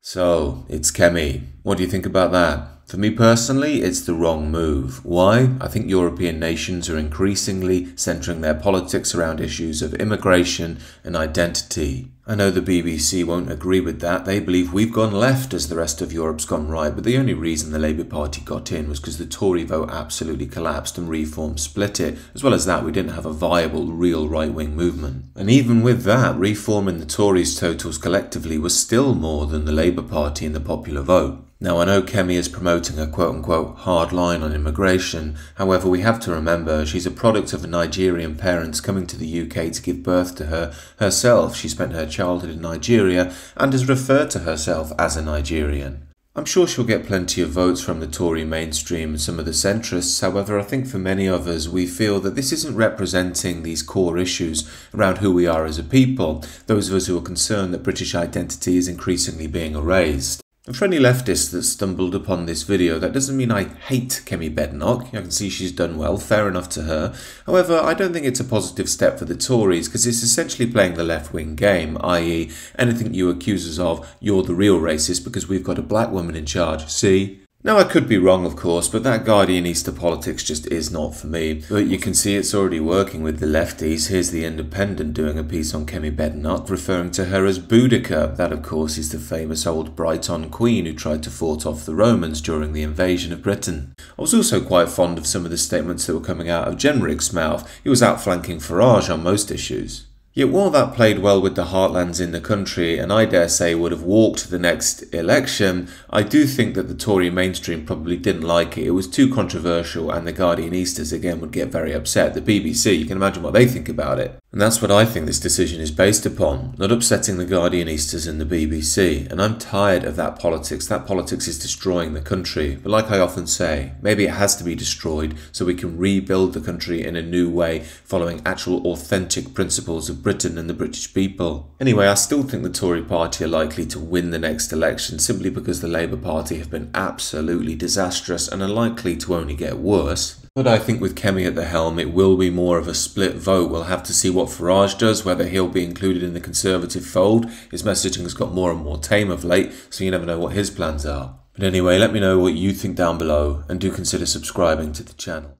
So, it's Kemi. What do you think about that? For me personally, it's the wrong move. Why? I think European nations are increasingly centering their politics around issues of immigration and identity. I know the BBC won't agree with that. They believe we've gone left as the rest of Europe's gone right, but the only reason the Labour Party got in was because the Tory vote absolutely collapsed and Reform split it. As well as that, we didn't have a viable, real right-wing movement. And even with that, Reform in the Tories' totals collectively was still more than the Labour Party in the popular vote. Now, I know Kemi is promoting a quote-unquote hard line on immigration. However, we have to remember she's a product of Nigerian parents coming to the UK to give birth to her herself. She spent her childhood in Nigeria and has referred to herself as a Nigerian. I'm sure she'll get plenty of votes from the Tory mainstream and some of the centrists. However, I think for many of us, we feel that this isn't representing these core issues around who we are as a people, those of us who are concerned that British identity is increasingly being erased. And for any leftists that stumbled upon this video, that doesn't mean I hate Kemi Badenoch. I can see she's done well, fair enough to her. However, I don't think it's a positive step for the Tories because it's essentially playing the left-wing game, i.e. anything you accuse us of, you're the real racist because we've got a black woman in charge, see? Now, I could be wrong, of course, but that Guardianista politics just is not for me. But you can see it's already working with the lefties. Here's the Independent doing a piece on Kemi Badenoch, referring to her as Boudica. That, of course, is the famous old Brighton queen who tried to fought off the Romans during the invasion of Britain. I was also quite fond of some of the statements that were coming out of Jenrig's mouth. He was outflanking Farage on most issues. Yet while that played well with the heartlands in the country, and I dare say would have walked the next election, I do think that the Tory mainstream probably didn't like it. It was too controversial and the Guardianistas again would get very upset. The BBC, you can imagine what they think about it. And that's what I think this decision is based upon, not upsetting the Guardianistas and the BBC. And I'm tired of that politics. That politics is destroying the country. But like I often say, maybe it has to be destroyed so we can rebuild the country in a new way, following actual authentic principles of Britain and the British people. Anyway, I still think the Tory Party are likely to win the next election simply because the Labour Party have been absolutely disastrous and are likely to only get worse. But I think with Kemi at the helm, it will be more of a split vote. We'll have to see what Farage does, whether he'll be included in the Conservative fold. His messaging has got more and more tame of late, so you never know what his plans are. But anyway, let me know what you think down below, and do consider subscribing to the channel.